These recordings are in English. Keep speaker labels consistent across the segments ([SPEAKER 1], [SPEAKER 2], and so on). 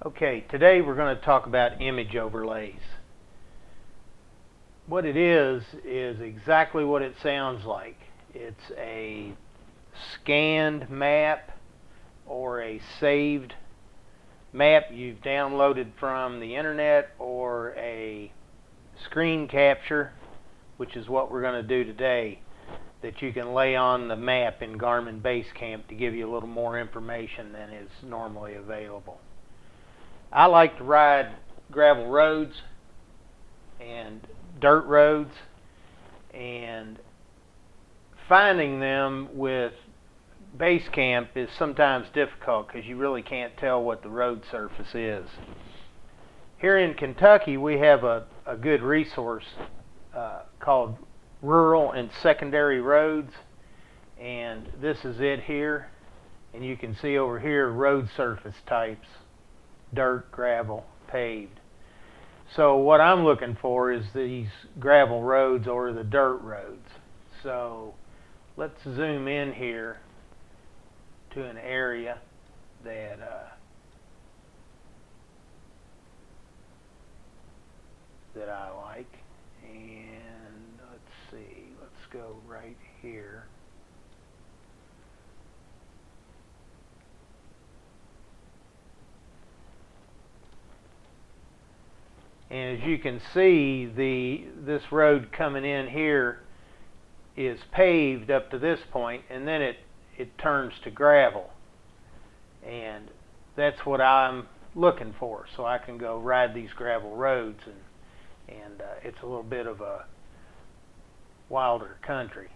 [SPEAKER 1] Okay, today we're going to talk about image overlays. What it is exactly what it sounds like. It's a scanned map or a saved map you've downloaded from the internet, or a screen capture, which is what we're going to do today, that you can lay on the map in Garmin Basecamp to give you a little more information than is normally available. I like to ride gravel roads and dirt roads, and finding them with Basecamp is sometimes difficult because you really can't tell what the road surface is. Here in Kentucky, we have a good resource called Rural and Secondary Roads, and this is it here. And you can see over here road surface types: dirt, gravel, paved. So what I'm looking for is these gravel roads or the dirt roads. So let's zoom in here to an area that that I like, and let's see, let's go right here. And as you can see, this road coming in here is paved up to this point, and then it turns to gravel. And that's what I'm looking for, so I can go ride these gravel roads, and it's a little bit of a wilder country.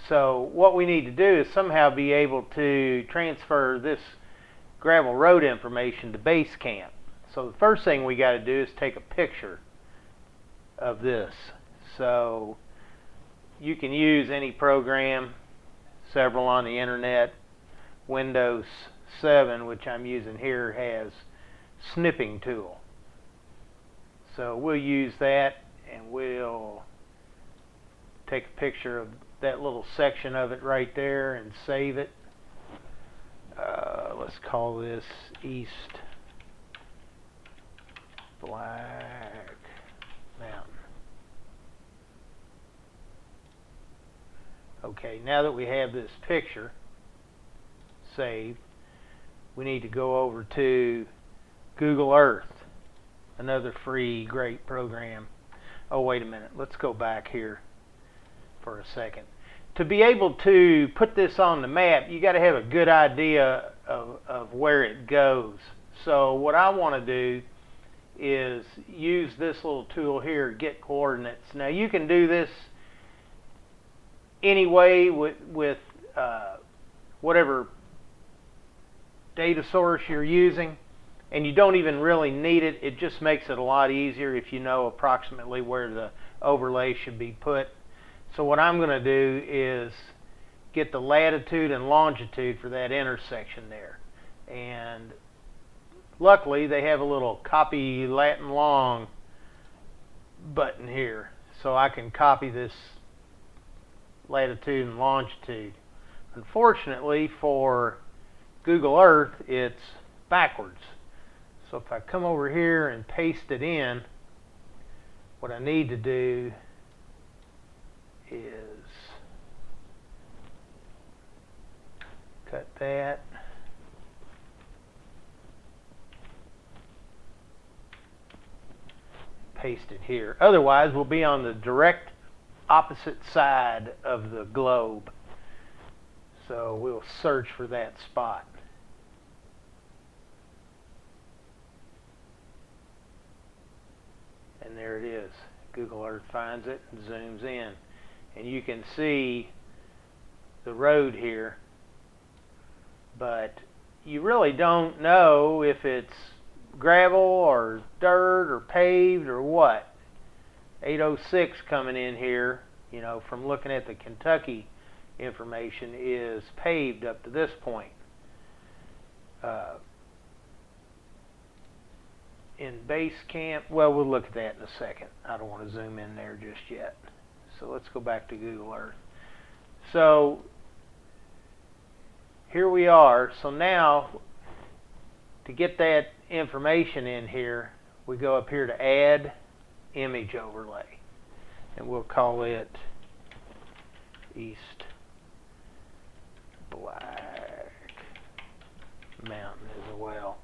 [SPEAKER 1] So what we need to do is somehow be able to transfer this gravel road information to Basecamp. So the first thing we got to do is take a picture of this. So you can use any program, several on the internet. Windows 7, which I'm using here, has snipping tool. So we'll use that, and we'll take a picture of that little section of it right there and save it. Let's call this East Black Mountain. Okay, now that we have this picture saved, we need to go over to Google Earth, another free great program. Oh, wait a minute, let's go back here for a second. To be able to put this on the map, you got to have a good idea of where it goes. So what I want to do is use this little tool here, Get Coordinates. Now you can do this anyway with whatever data source you're using, and you don't even really need it. It just makes it a lot easier if you know approximately where the overlay should be put. So what I'm going to do is get the latitude and longitude for that intersection there. And luckily they have a little copy Latin long button here, so I can copy this latitude and longitude. Unfortunately for Google Earth, it's backwards. So if I come over here and paste it in, what I need to do is cut that, paste it here. Otherwise, we'll be on the direct opposite side of the globe. So we'll search for that spot. And there it is. Google Earth finds it and zooms in. And you can see the road here, but you really don't know if it's gravel or dirt or paved or what. 806 coming in here, you know, from looking at the Kentucky information, is paved up to this point. In Basecamp, well, we'll look at that in a second. I don't want to zoom in there just yet. So let's go back to Google Earth. So here we are. So now, to to get that information in here, we go up here to Add Image Overlay, and we'll call it East Black Mountain as well.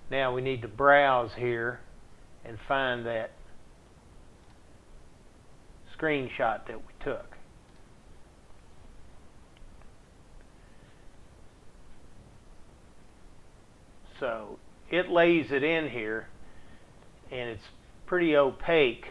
[SPEAKER 1] Now we need to browse here and find that screenshot that we took. So it lays it in here, and it's pretty opaque.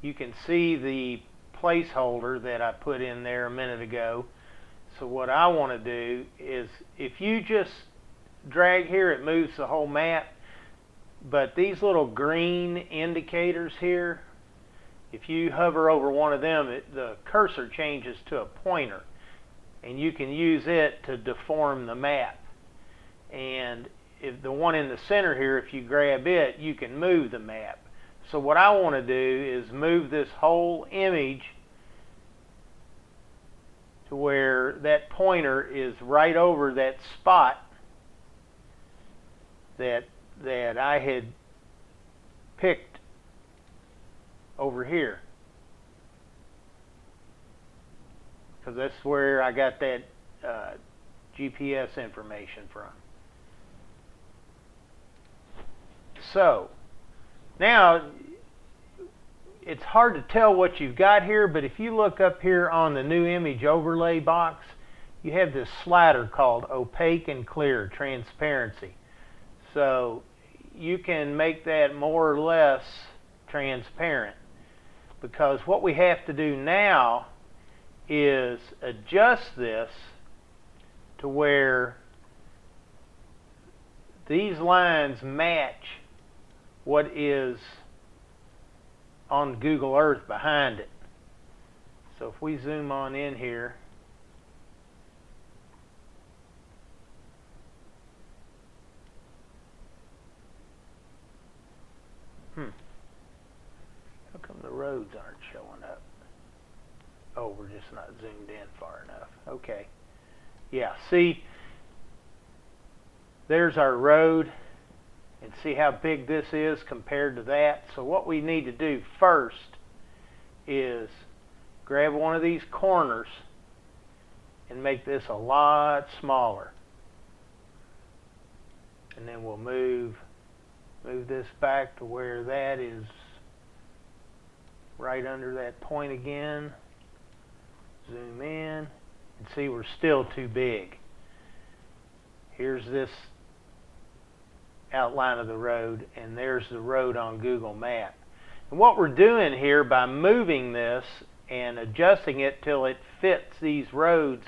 [SPEAKER 1] You can see the placeholder that I put in there a minute ago. So what I want to do is, if you just drag here, it moves the whole map. But these little green indicators here, if you hover over one of them, the cursor changes to a pointer, and you can use it to deform the map. And if the one in the center here, if you grab it, you can move the map. So what I want to do is move this whole image to where that pointer is right over that spot that I had picked over here, because that's where I got that GPS information from. So now it's hard to tell what you've got here, but if you look up here on the new image overlay box, you have this slider called opaque and clear, transparency. So you can make that more or less transparent, because what we have to do now is adjust this to where these lines match what is on Google Earth behind it. So if we zoom on in here, how come the roads aren't showing up? Oh, we're just not zoomed in far enough. Okay. Yeah, see, there's our road, and see how big this is compared to that. So what we need to do first is grab one of these corners and make this a lot smaller. And then we'll move this back to where that is right under that point again. Zoom in, and see we're still too big. Here's this outline of the road, and there's the road on Google Maps. And what we're doing here by moving this and adjusting it till it fits these roads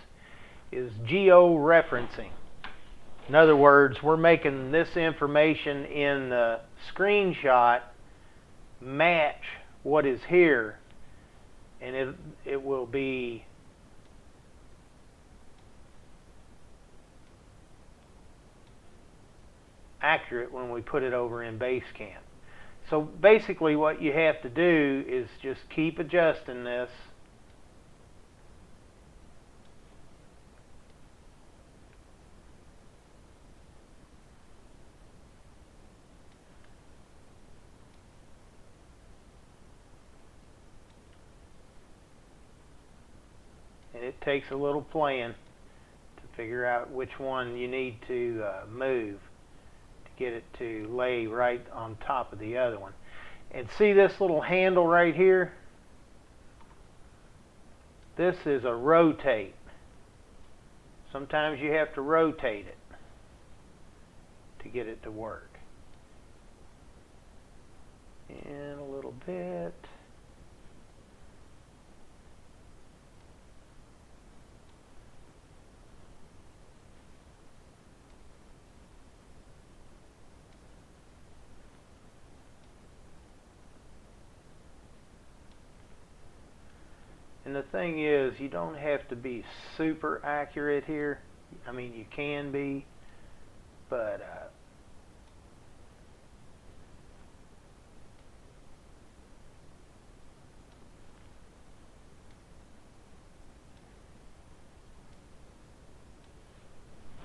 [SPEAKER 1] is geo-referencing. In other words, we're making this information in the screenshot match what is here, and it will be accurate when we put it over in Basecamp. So basically what you have to do is just keep adjusting this. And it takes a little playing to figure out which one you need to move, get it to lay right on top of the other one. And see this little handle right here? This is a rotate. Sometimes you have to rotate it to get it to work. And a little bit. And the thing is, you don't have to be super accurate here. I mean, you can be, but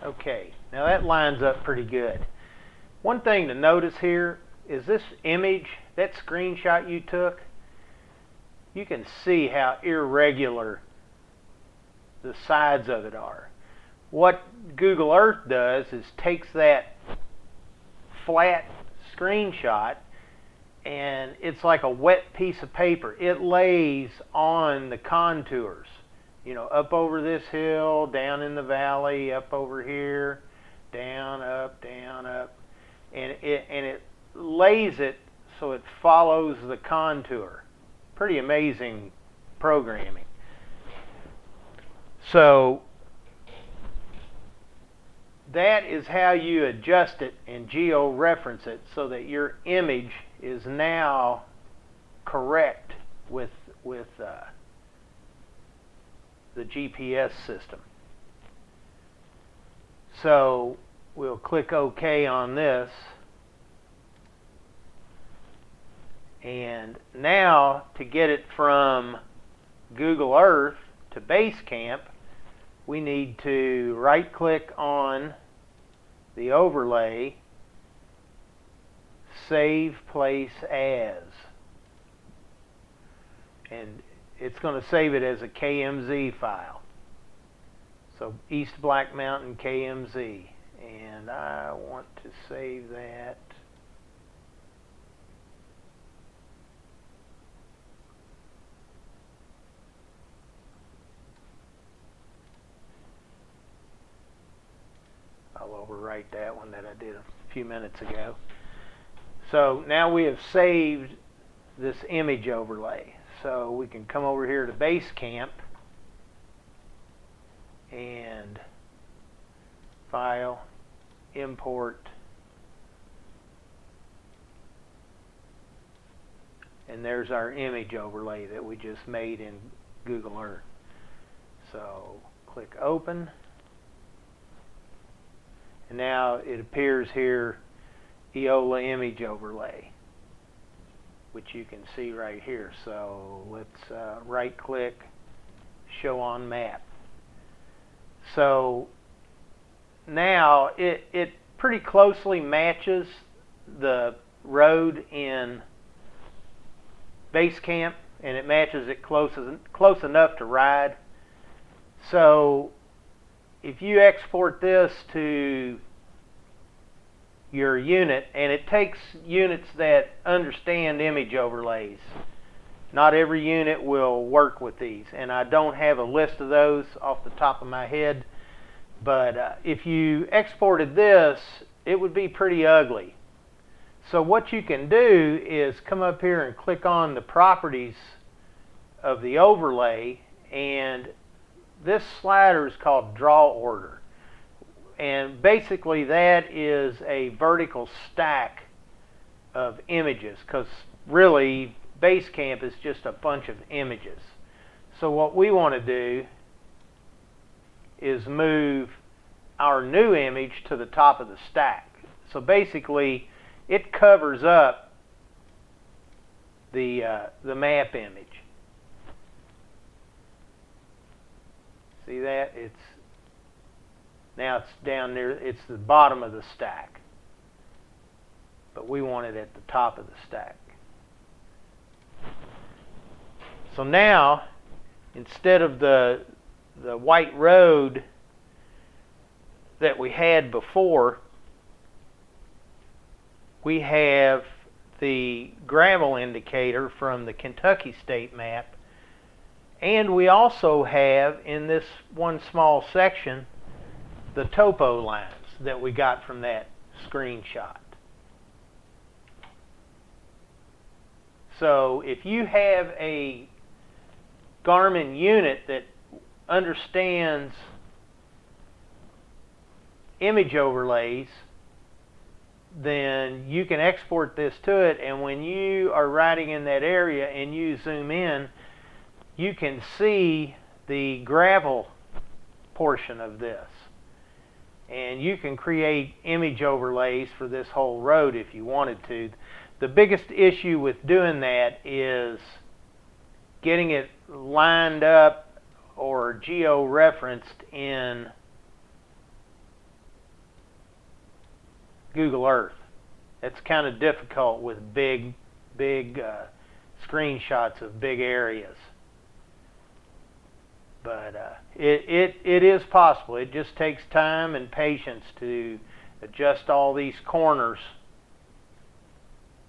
[SPEAKER 1] okay, now that lines up pretty good. One thing to notice here is this image, that screenshot you took, you can see how irregular the sides of it are. What Google Earth does is takes that flat screenshot and it's like a wet piece of paper. It lays on the contours, you know, up over this hill, down in the valley, up over here, down, up, and it lays it so it follows the contour. Pretty amazing programming. So that is how you adjust it and geo-reference it so that your image is now correct with the GPS system. So we'll click OK on this. And now to get it from Google Earth to Basecamp, we need to right click on the overlay, save place as, and it's going to save it as a KMZ file. So East Black Mountain KMZ, and I want to save that. I'll overwrite that one that I did a few minutes ago. So now we have saved this image overlay. So we can come over here to Basecamp and File, Import, and there's our image overlay that we just made in Google Earth. So click Open. And now it appears here, Eola image overlay, which you can see right here. So let's right click, show on map. So now it pretty closely matches the road in Basecamp, and it matches it close enough to ride. So if you export this to your unit, and it takes units that understand image overlays. Not every unit will work with these, and I don't have a list of those off the top of my head, but if you exported this, it would be pretty ugly. So what you can do is come up here and click on the properties of the overlay, and this slider is called Draw Order. And basically that is a vertical stack of images, because really Basecamp is just a bunch of images. So what we want to do is move our new image to the top of the stack. So basically it covers up the map image. See that? Now it's down there, it's the bottom of the stack. But we want it at the top of the stack. So now, instead of the white road that we had before, we have the gravel indicator from the Kentucky state map, and we also have in this one small section the topo lines that we got from that screenshot. So if you have a Garmin unit that understands image overlays, then you can export this to it, and when you are riding in that area and you zoom in, you can see the gravel portion of this. And you can create image overlays for this whole road if you wanted to. The biggest issue with doing that is getting it lined up or geo-referenced in Google Earth. It's kind of difficult with big screenshots of big areas. But it is possible. It just takes time and patience to adjust all these corners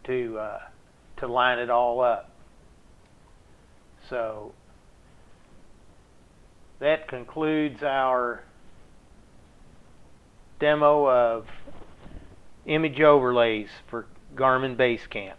[SPEAKER 1] to line it all up. So that concludes our demo of image overlays for Garmin Basecamp.